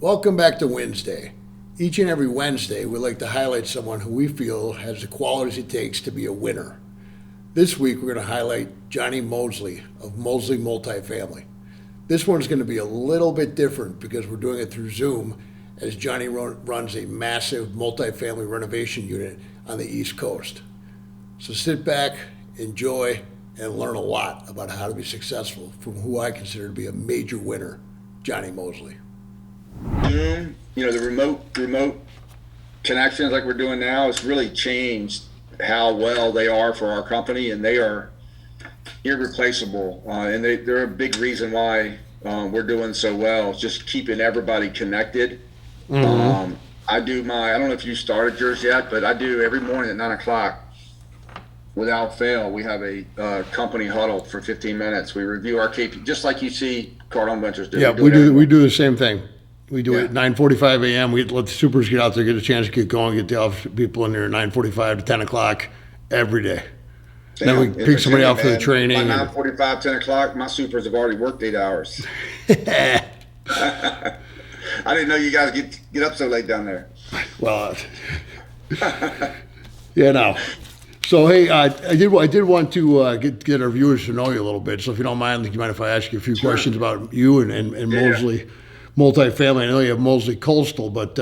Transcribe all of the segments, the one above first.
Welcome back to Winsday. Each and every Wednesday, we like to highlight someone who we feel has the qualities it takes to be a winner. This week, we're going to highlight Johnny Moseley of Moseley Multifamily. This one's going to be a little bit different because we're doing it through Zoom, as Johnny runs a massive multifamily renovation unit on the East Coast. So sit back, enjoy, and learn a lot about how to be successful from who I consider to be a major winner, Johnny Moseley. Zoom, the remote connections like we're doing now has really changed how well they are for our company, and they are irreplaceable. And they're a big reason why we're doing so well. It's just keeping everybody connected. I don't know if you started yours yet, but I do every morning at 9 o'clock. Without fail, we have a company huddle for 15 minutes. We review our KPI, just like you see Cardone Ventures do. Yeah, we do the same thing. We do it at 9:45 a.m. We let the supers get out there, get a chance to get going, get the office people in there at 9:45 to 10 o'clock every day. Then we pick somebody out for the training. By 9:45, 10 o'clock, my supers have already worked 8 hours. I didn't know you guys get up so late down there. Well, yeah, no. So hey, I did want to get our viewers to know you a little bit. So if you don't mind, if I ask you a few questions about you and Moseley Multifamily? I know you have Moseley Coastal, but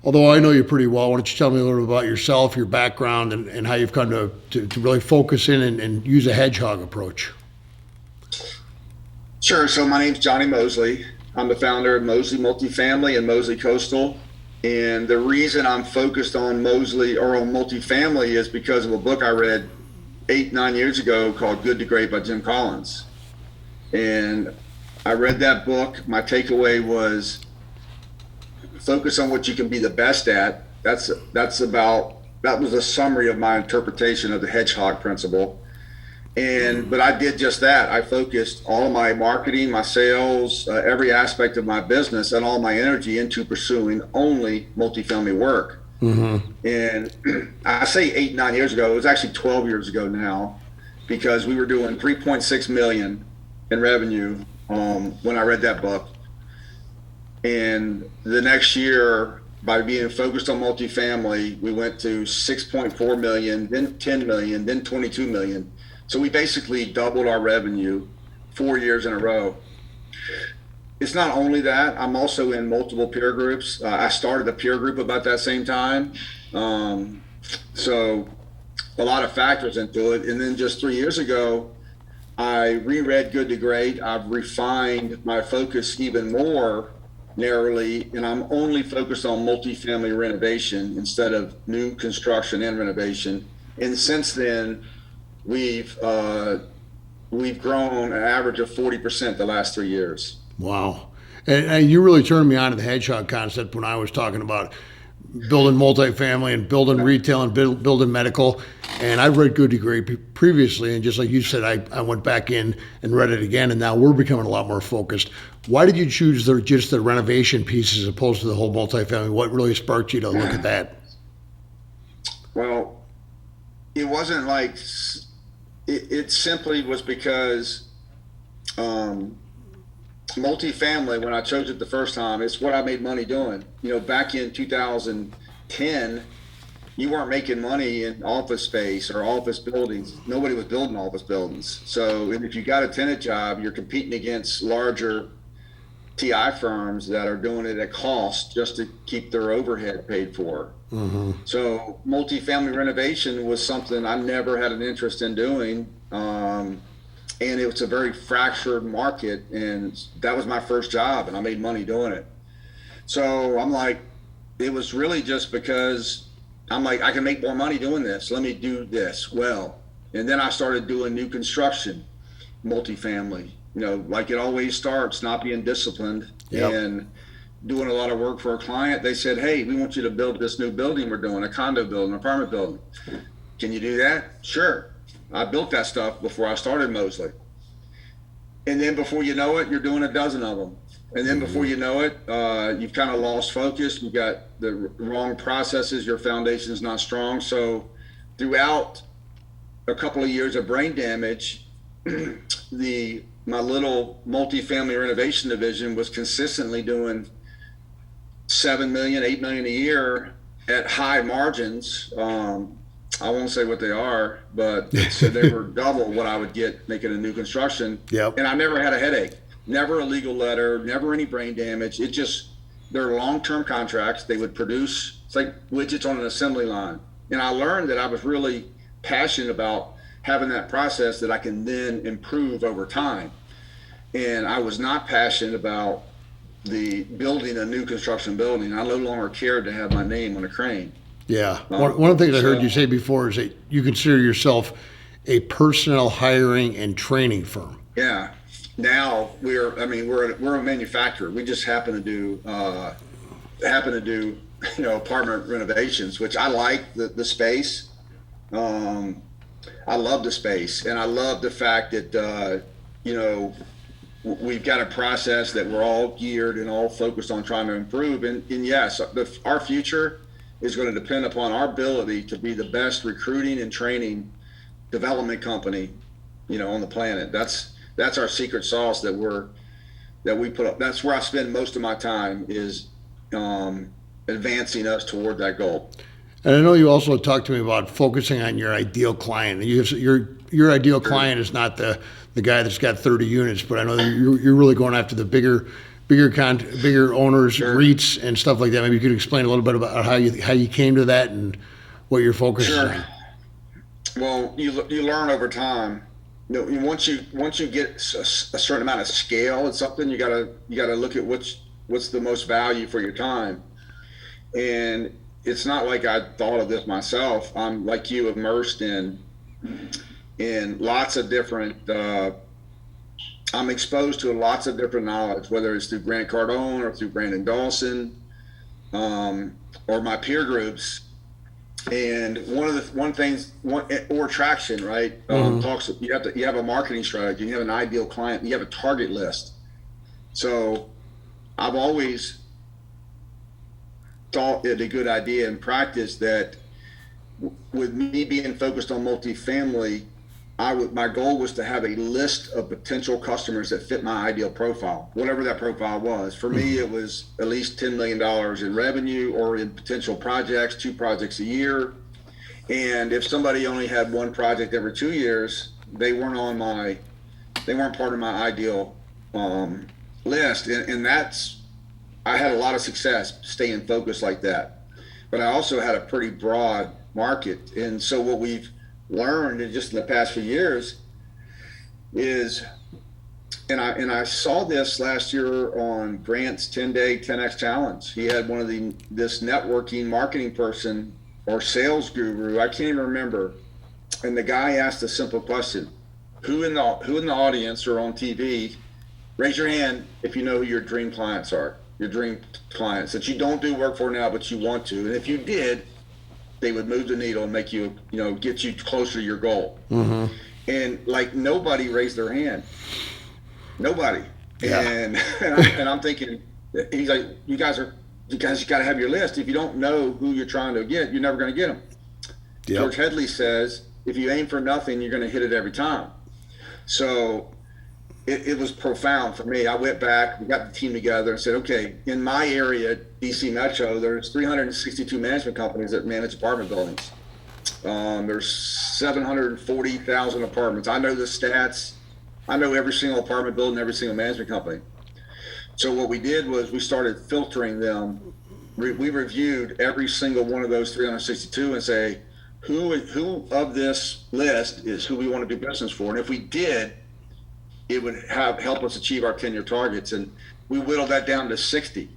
although I know you pretty well, why don't you tell me a little bit about yourself, your background, and how you've come to really focus in and use a hedgehog approach? Sure. So my name's Johnny Moseley. I'm the founder of Moseley Multifamily and Moseley Coastal. And the reason I'm focused on Moseley or on multifamily is because of a book I read 8-9 years ago called Good to Great by Jim Collins. And I read that book. My takeaway was focus on what you can be the best at. That was a summary of my interpretation of the hedgehog principle. But I did just that. I focused all of my marketing, my sales, every aspect of my business and all my energy into pursuing only multifamily work. And I say 8-9 years ago, it was actually 12 years ago now, because we were doing 3.6 million in revenue when I read that book. And the next year, by being focused on multifamily, we went to 6.4 million, then 10 million, then 22 million. So we basically doubled our revenue 4 years in a row. It's not only that, I'm also in multiple peer groups. I started a peer group about that same time. So a lot of factors into it. And then just 3 years ago, I reread Good to Great. I've refined my focus even more narrowly, and I'm only focused on multifamily renovation instead of new construction and renovation. And since then, we've grown an average of 40% the last 3 years. Wow. And you really turned me on to the hedgehog concept when I was talking about building multifamily and building retail and building medical. And I've read Good to Great previously, and just like you said, I went back in and read it again, and now we're becoming a lot more focused. Why did you choose just the renovation piece as opposed to the whole multifamily? What really sparked you to look at that? Well, it wasn't like it simply was because multifamily, when I chose it the first time, it's what I made money doing. Back in 2010, you weren't making money in office space or office buildings. Nobody was building office buildings. So if you got a tenant job, you're competing against larger TI firms that are doing it at cost just to keep their overhead paid for. So multifamily renovation was something I never had an interest in doing. And it was a very fractured market, and that was my first job, and I made money doing it. So I'm like, it was really just because I'm like, I can make more money doing this. Let me do this well. And then I started doing new construction, multifamily, like it always starts, not being disciplined. Yep. And doing a lot of work for a client. They said, hey, we want you to build this new building we're doing, a condo building, an apartment building. Can you do that? Sure. I built that stuff before I started Moseley. And then before you know it, you're doing a dozen of them. And then before you know it, you've kind of lost focus. You've got the wrong processes. Your foundation's not strong. So throughout a couple of years of brain damage, my little multifamily renovation division was consistently doing $7 million, $8 million a year at high margins. I won't say what they are, but so they were double what I would get making a new construction. Yep. And I never had a headache, never a legal letter, never any brain damage. It just, they're long-term contracts. They would produce, it's like widgets on an assembly line. And I learned that I was really passionate about having that process that I can then improve over time. And I was not passionate about the building a new construction building. I no longer cared to have my name on a crane. Yeah. One of the things I heard you say before is that you consider yourself a personnel hiring and training firm. Yeah. Now we're a manufacturer. We just happen to do apartment renovations, which I like the space. I love the space, and I love the fact that we've got a process that we're all geared and all focused on trying to improve. And yes, our future is going to depend upon our ability to be the best recruiting and training development company, on the planet. That's our secret sauce that we put up. That's where I spend most of my time, is advancing us toward that goal. And I know you also talked to me about focusing on your ideal client. Your ideal client is not the guy that's got 30 units, but I know that you're really going after the bigger owners, Sure. REITs, and stuff like that. Maybe you could explain a little bit about how you came to that and what your focus is Sure. on. Well, you learn over time. Once you get a certain amount of scale at something, you gotta look at what's the most value for your time. And it's not like I thought of this myself. I'm like you, immersed in lots of different. I'm exposed to lots of different knowledge, whether it's through Grant Cardone or through Brandon Dawson, or my peer groups. And or traction, right? Talks. You have a marketing strategy. You have an ideal client. You have a target list. So I've always thought it a good idea in practice that with me being focused on multifamily, my goal was to have a list of potential customers that fit my ideal profile, whatever that profile was. For me, it was at least $10 million in revenue or in potential projects, 2 projects a year. And if somebody only had 1 project every 2 years, they weren't part of my ideal list. And I had a lot of success staying focused like that. But I also had a pretty broad market. And so what we've learned in just in the past few years is, and I saw this last year on Grant's 10-day 10X challenge. He had this networking marketing person or sales guru, I can't even remember. And the guy asked a simple question: who in the audience or on TV, raise your hand if you know who your dream clients are, your dream clients that you don't do work for now, but you want to. And if you did, they would move the needle and make you, get you closer to your goal. Mm-hmm. And like nobody raised their hand. Nobody. Yeah. And I'm thinking, he's like, you guys got to have your list. If you don't know who you're trying to get, you're never going to get them. Yep. George Headley says, if you aim for nothing, you're going to hit it every time. So it was profound for me. I went back, we got the team together and said, okay, in my area, DC Metro, there's 362 management companies that manage apartment buildings. There's 740,000 apartments. I know the stats. I know every single apartment building, every single management company. So what we did was we started filtering them. We reviewed every single one of those 362 and say, who of this list is who we want to do business for? And if we did, it would help us achieve our 10-year targets. And we whittled that down to 60.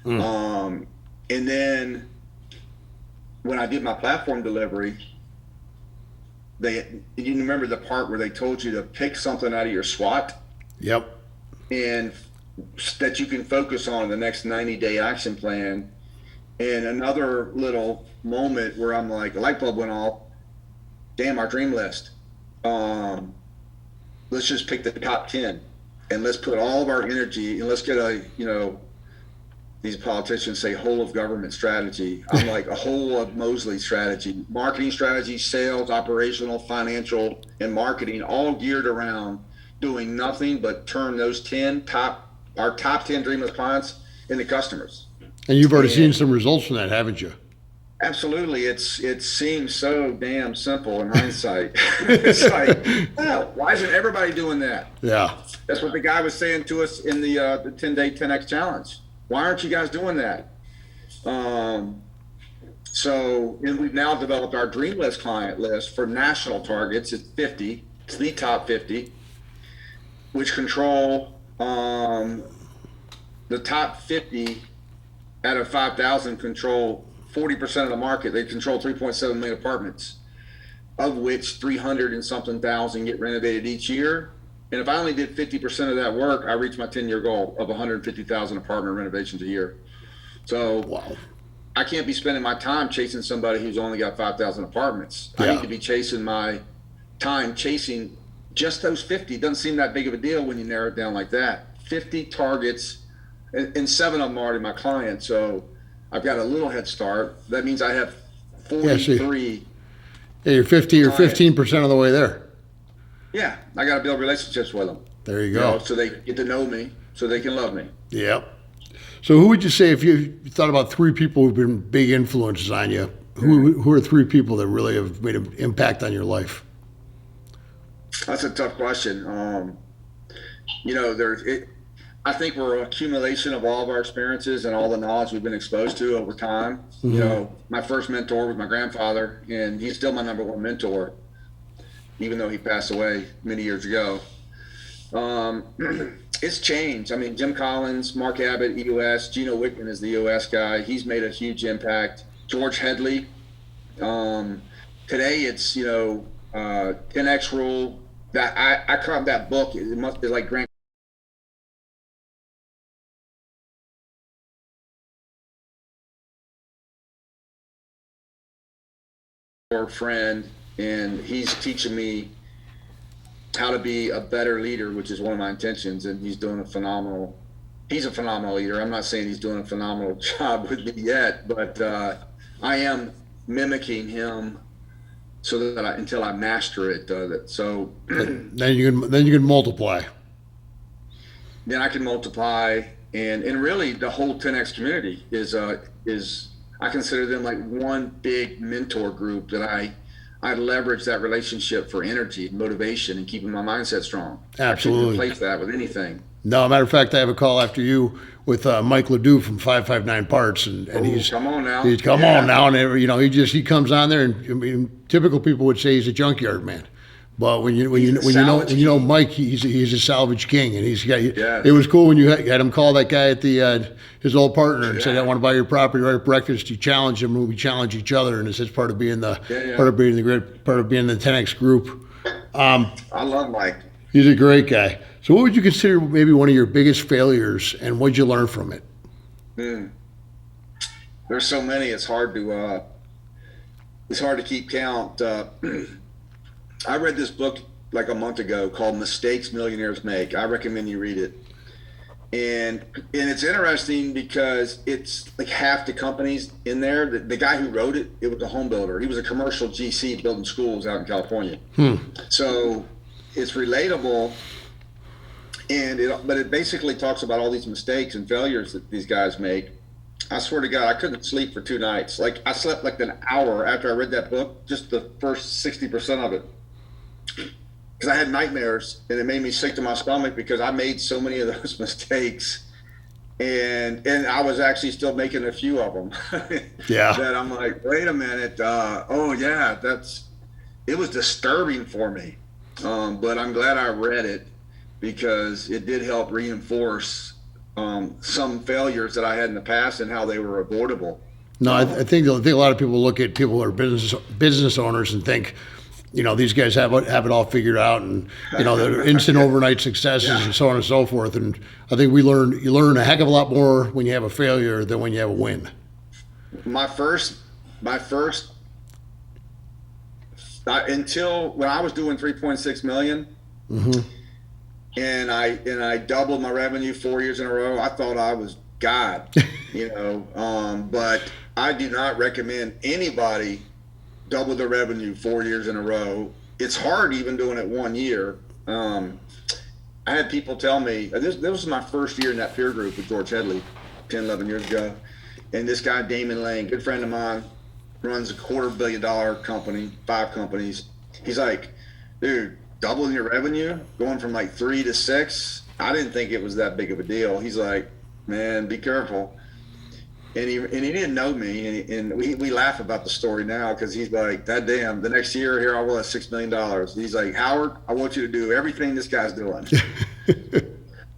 And then when I did my platform delivery, you remember the part where they told you to pick something out of your SWOT? Yep. And that you can focus on in the next 90-day action plan. And another little moment where I'm like, a light bulb went off. Damn, our dream list. Let's just pick the top 10 and let's put all of our energy and let's get these politicians say whole of government strategy. I'm like a whole of Moseley strategy, marketing strategy, sales, operational, financial, and marketing, all geared around doing nothing but turn those our top 10 dreamless clients in the customers. And you've already seen some results from that, haven't you? Absolutely. It seems so damn simple in hindsight. It's like, oh, why isn't everybody doing that? Yeah. That's what the guy was saying to us in the 10-day 10X challenge. Why aren't you guys doing that? And we've now developed our dream list client list for national targets. It's 50. It's the top 50, which control the top 50 out of 5,000 control 40% of the market. They control 3.7 million apartments, of which 300 and something thousand get renovated each year. And if I only did 50% of that work, I reached my 10-year goal of 150,000 apartment renovations a year. So wow. I can't be spending my time chasing somebody who's only got 5,000 apartments. Yeah. I need to be chasing my time chasing just those 50. It doesn't seem that big of a deal when you narrow it down like that. 50 targets, and 7 of them are already my clients. So I've got a little head start. That means I have 43. Yeah, you're 50 or 15% of the way there. Yeah, I got to build relationships with them. There you go. So they get to know me, so they can love me. Yep. So who would you say, if you thought about 3 people who've been big influences on you, who are 3 people that really have made an impact on your life? That's a tough question. I think we're an accumulation of all of our experiences and all the knowledge we've been exposed to over time. Mm-hmm. My first mentor was my grandfather, and he's still my number one mentor, even though he passed away many years ago. It's changed. I mean, Jim Collins, Mark Abbott, EOS, Gino Wickman is the EOS guy. He's made a huge impact. George Headley. Today it's, 10X rule. That I caught that book. It's like Grant friend, and he's teaching me how to be a better leader, which is one of my intentions, and he's a phenomenal leader. I'm not saying he's doing a phenomenal job with me yet, but I am mimicking him so that until I master it. So then you can multiply. Then I can multiply, and really the whole 10X community is I consider them like one big mentor group that I leverage that relationship for energy and motivation and keeping my mindset strong. Absolutely. I couldn't replace that with anything. No, matter of fact, I have a call after you with Mike Ledoux from 559 Parts, and he's come on now. And he comes on there, and typical people would say he's a junkyard man, but when you know Mike, he's a salvage king, and he's got. Yeah. It was cool when you had him call that guy at his old partner and said, "I want to buy your property right at breakfast." You challenge him, and we challenge each other, and it's part of being the 10X group. I love Mike. He's a great guy. So what would you consider maybe one of your biggest failures, and what did you learn from it? There's so many, it's hard to keep count. I read this book like a month ago called Mistakes Millionaires Make. I recommend you read it. And it's interesting because it's like half the companies in there. The guy who wrote it was a home builder. He was a commercial GC building schools out in California. So it's relatable. But it basically talks about all these mistakes and failures that these guys make. I swear to God, I couldn't sleep for 2 nights. Like I slept like an hour after I read that book, just the first 60% of it. Because I had nightmares, and it made me sick to my stomach because I made so many of those mistakes, and I was actually still making a few of them. Yeah. That I'm like, wait a minute. It was disturbing for me, but I'm glad I read it because it did help reinforce some failures that I had in the past and how they were avoidable. No, I think a lot of people look at people who are business owners and think, these guys have it all figured out, and they're instant overnight successes and so on and so forth. And I think you learn a heck of a lot more when you have a failure than when you have a win. Until when I was doing 3.6 million, mm-hmm. and I doubled my revenue 4 years in a row, I thought I was God, but I do not recommend anybody double their revenue 4 years in a row. It's hard even doing it 1 year. I had people tell me, this was my first year in that peer group with George Headley, 10, 11 years ago. And this guy, Damon Lane, good friend of mine, runs a $250 million company, 5 companies. He's like, dude, doubling your revenue, going from like 3 to 6. I didn't think it was that big of a deal. He's like, man, be careful. And he didn't know me, and we laugh about the story now because he's like, that damn, the next year here I will have $6 million. He's like, Howard, I want you to do everything this guy's doing.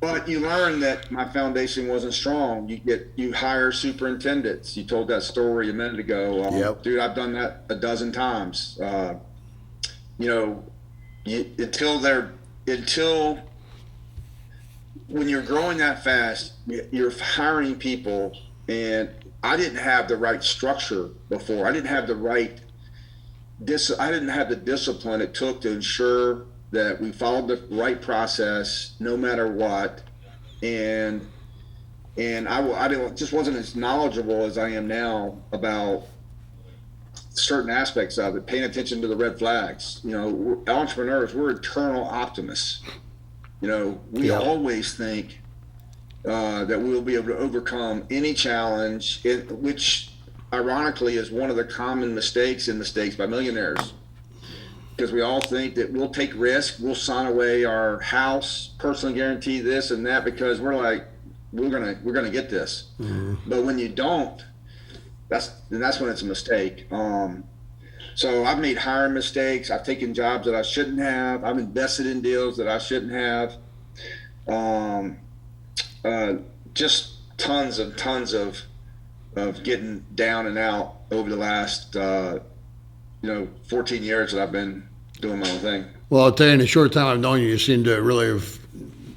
But you learn that my foundation wasn't strong. You hire superintendents. You told that story a minute ago. Yep. Dude, I've done that a dozen times. Until when you're growing that fast, you're hiring people, and I didn't have the right structure before. I didn't have the discipline it took to ensure that we followed the right process no matter what. And I just wasn't as knowledgeable as I am now about certain aspects of it, paying attention to the red flags. We're entrepreneurs, we're eternal optimists. We always think that we'll be able to overcome any challenge, which ironically is one of the common mistakes by millionaires. Because we all think that we'll take risk, we'll sign away our house, personally guarantee this and that, because we're like, we're gonna get this. Mm-hmm. But when you don't, that's when it's a mistake. So I've made hiring mistakes. I've taken jobs that I shouldn't have. I've invested in deals that I shouldn't have. Just tons of getting down and out over the last 14 years that I've been doing my own thing. Well, I'll tell you, in the short time I've known you, you seem to really have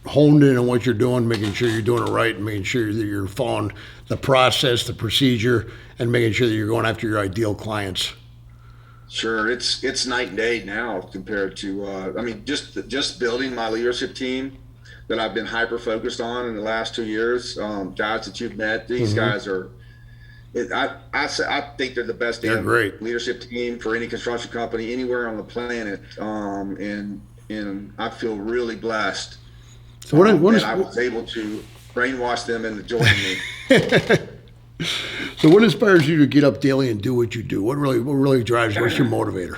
honed in on what you're doing, making sure you're doing it right, and making sure that you're following the process, the procedure, and making sure that you're going after your ideal clients. Sure, it's night and day now compared to just building my leadership team that I've been hyper focused on in the last 2 years. Guys that you've met, these guys are. I think they're the best damn leadership team for any construction company anywhere on the planet, and I feel really blessed that I was able to brainwash them into joining me. So what inspires you to get up daily and do what you do? What really drives you? What's your motivator?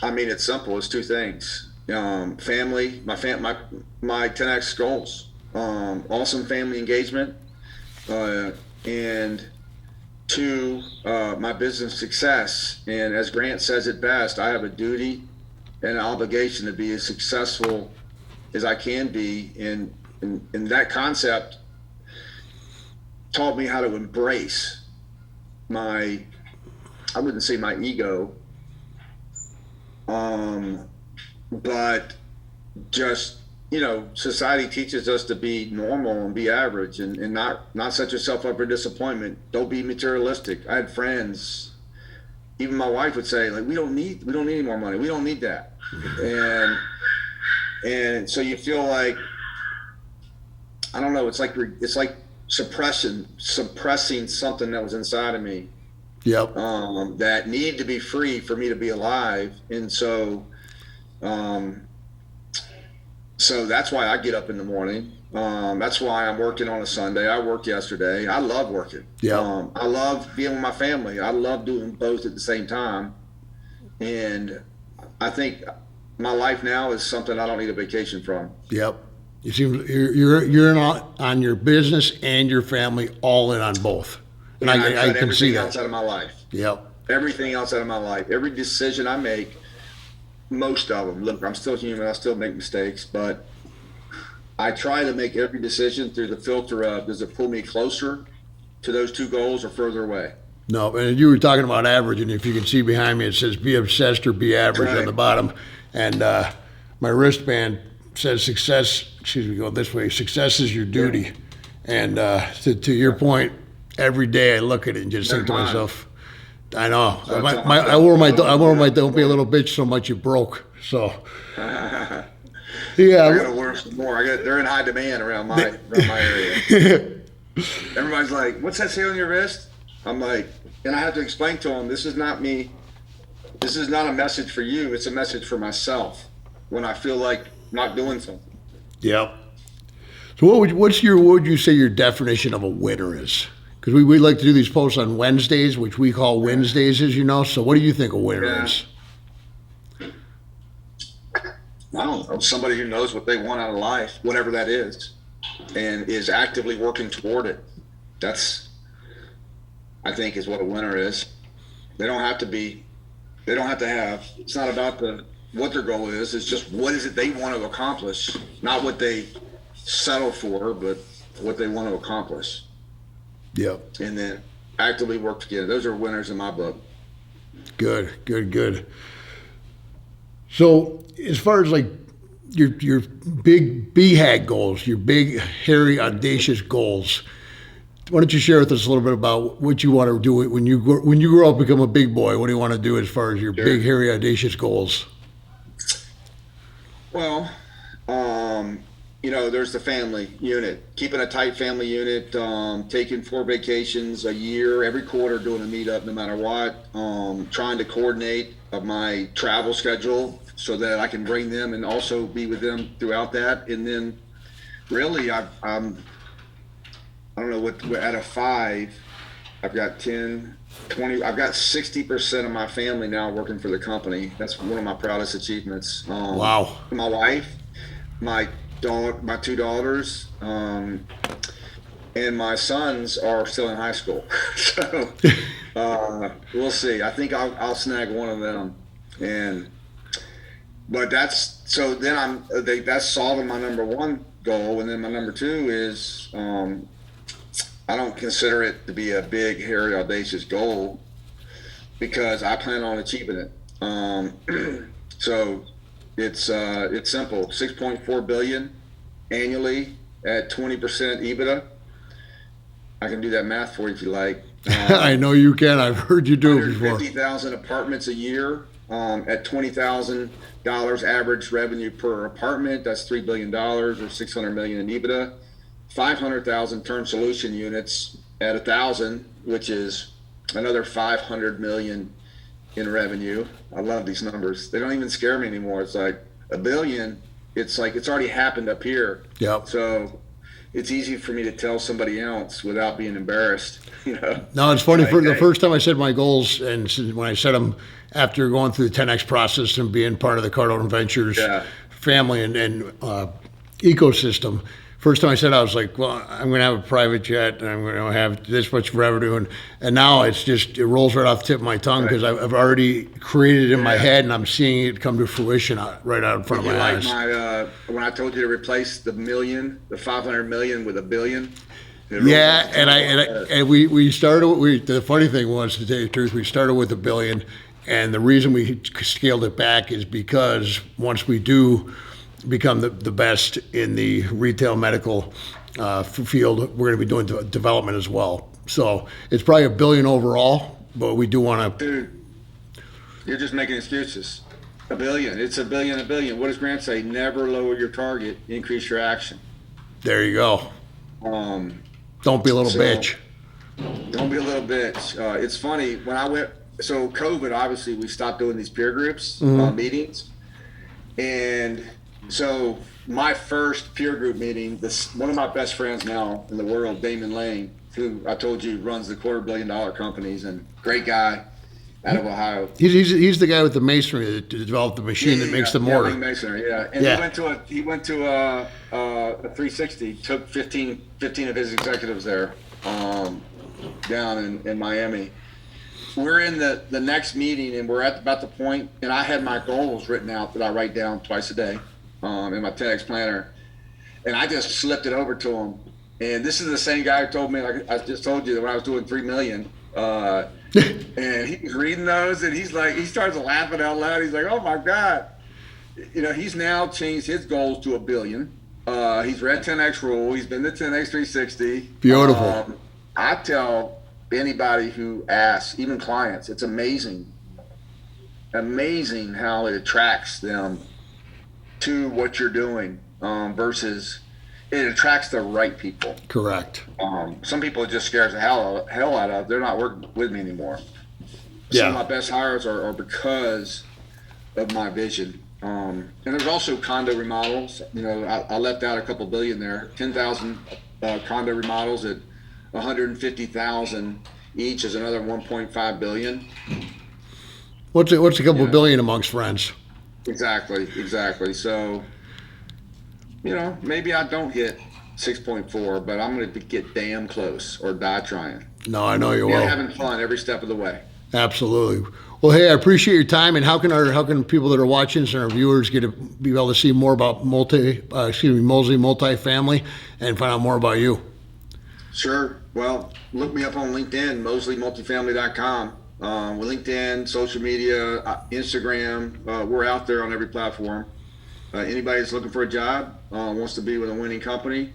I mean, it's simple. It's 2 things. Family, my 10X goals, awesome family engagement, and 2, my business success. And as Grant says it best, I have a duty and an obligation to be as successful as I can be. And that concept taught me how to embrace I wouldn't say my ego, but just, society teaches us to be normal and be average and not set yourself up for disappointment. Don't be materialistic. I had friends, even my wife would say, like, we don't need any more money. We don't need that. And so you feel like, I don't know, it's like suppressing something that was inside of me. Yep. That needed to be free for me to be alive. And so that's why I get up in the morning. That's why I'm working on a Sunday. I worked yesterday. I love working. Yeah. I love being with my family. I love doing both at the same time. And I think my life now is something I don't need a vacation from. Yep. You seem you're in on your business and your family, all in on both. And I can see that. Everything else out of my life. Yep. Everything else out of my life. Every decision I make, most of them. Look, I'm still human. I still make mistakes, but I try to make every decision through the filter of, does it pull me closer to those 2 goals or further away? No, and you were talking about average, and if you can see behind me, it says be obsessed or be average on the bottom. And my wristband says success is your duty. And to your point, every day I look at it and just think to myself, I know. I wore my don't be a little bitch so much you broke. So yeah, I gotta wear some more. They're in high demand around my area. Everybody's like, "What's that say on your wrist?" I'm like, and I have to explain to them, this is not me. This is not a message for you. It's a message for myself when I feel like not doing something. Yep. So what would you say your definition of a winner is? Because we like to do these posts on Wednesdays, which we call Wednesdays, as you know. So what do you think a winner Yeah. is? I don't know, somebody who knows what they want out of life, whatever that is, and is actively working toward it. That's, I think, is what a winner is. They don't have to be, they don't have to have, it's not about what their goal is, it's just what is it they want to accomplish, not what they settle for, but what they want to accomplish. Yep. And then actively work together. Those are winners in my book. Good. So as far as like your big BHAG goals, your big, hairy, audacious goals, why don't you share with us a little bit about what you want to do when you grow up, become a big boy? What do you want to do as far as your big, hairy, audacious goals? Well, there's the family unit, keeping a tight family unit, taking 4 vacations a year, every quarter doing a meetup no matter what, trying to coordinate my travel schedule so that I can bring them and also be with them throughout that. And then really I don't know what, out of 5, I've got 10, 20, I've got 60% of my family now working for the company. That's one of my proudest achievements. Wow. My wife, my 2 daughters, and my sons are still in high school. So we'll see. I think I'll snag one of them. But that's solving my number 1 goal. And then my number 2 is, I don't consider it to be a big, hairy, audacious goal because I plan on achieving it. So it's simple: 6.4 billion annually at 20% EBITDA. I can do that math for you if you like. I know you can. I've heard you do it before. 50,000 apartments a year at $20,000 average revenue per apartment. That's $3 billion or $600 million in EBITDA. 500,000 term solution units at 1,000, which is another 500 million in revenue. I love these numbers. They don't even scare me anymore. It's like $1 billion. It's like it's already happened up here. Yep. So it's easy for me to tell somebody else without being embarrassed. No, it's funny. Like, For the first time I said my goals, and when I said them after going through the 10X process and being part of the Cardone Ventures family and ecosystem, first time I said, I was like, well, I'm going to have a private jet and I'm going to have this much revenue. And now it rolls right off the tip of my tongue because I've already created it in my head and I'm seeing it come to fruition right out in front of my eyes. When I told you to replace the 500 million with $1 billion. Yeah, and we started. The funny thing was, to tell you the truth, we started with $1 billion, and the reason we scaled it back is because once we do become the best in the retail medical field, we're going to be doing development as well. So it's probably $1 billion overall, but we do want to. Dude, you're just making excuses. $1 billion. It's $1 billion. $1 billion. What does Grant say? Never lower your target. Increase your action. There you go. Don't be a little bitch. Don't be a little bitch. It's funny when I went. So COVID, obviously, we stopped doing these peer groups meetings, and so my first peer group meeting, one of my best friends now in the world, Damon Lane, who I told you runs the $250 million companies and great guy out of Ohio. He's the guy with the masonry that developed the machine that makes the mortar. Masonry, And he went to a 360. Took 15 of his executives there down in Miami. We're in the next meeting and we're at about the point, and I had my goals written out that I write down twice a day in my 10X planner, and I just slipped it over to him. And this is the same guy who told me, like I just told you, that when I was doing 3 million, and he was reading those, and he's like, he starts laughing out loud. He's like, "Oh my God!" He's now changed his goals to $1 billion. He's read 10X rule. He's been to 10X 360. Beautiful. I tell anybody who asks, even clients, it's amazing how it attracts them to what you're doing versus it attracts the right people. Correct. Some people it just scares the hell out of. They're not working with me anymore. Some of my best hires are because of my vision. And there's also condo remodels. You know, I left out a couple billion there. 10,000 condo remodels at 150,000 each is another 1.5 billion. What's a couple Yeah. billion amongst friends? Exactly. So, you know, maybe I don't hit 6.4, but I'm going to get damn close or die trying. No, I know you Yeah, will. having fun every step of the way. Absolutely. Well, hey, I appreciate your time. And how can people that are watching and our viewers be able to see more about Moseley Multifamily and find out more about you? Sure. Well, look me up on LinkedIn, MoseleyMultifamily.com. With LinkedIn, social media, Instagram, we're out there on every platform. Anybody that's looking for a job, wants to be with a winning company,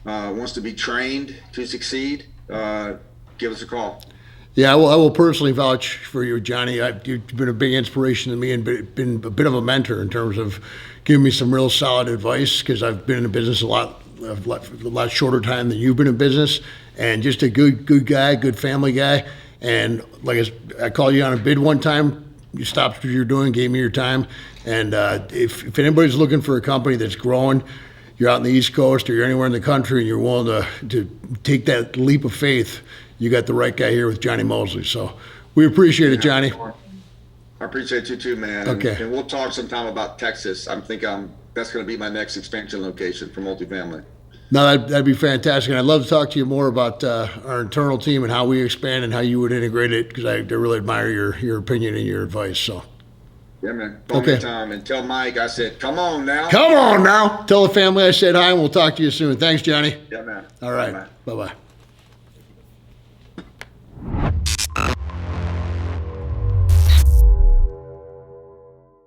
wants to be trained to succeed, give us a call. Yeah, I will personally vouch for you, Johnny. You've been a big inspiration to me and been a bit of a mentor in terms of giving me some real solid advice because I've been in the business a lot shorter time than you've been in business, and just a good guy, good family guy. And like I called you on a bid one time, you stopped what you're doing, gave me your time. And if anybody's looking for a company that's growing, you're out in the East Coast or you're anywhere in the country and you're willing to take that leap of faith, you got the right guy here with Johnny Moseley. So we appreciate it, Johnny. I appreciate you too, man. Okay. And we'll talk sometime about Texas. That's going to be my next expansion location for multifamily. No, that'd be fantastic. And I'd love to talk to you more about our internal team and how we expand and how you would integrate it because I really admire your opinion and your advice. So. Yeah, man. Call me anytime and tell Mike I said, come on now. Come on now. Tell the family I said hi and we'll talk to you soon. Thanks, Johnny. Yeah, man. All right. Bye-bye. Bye-bye.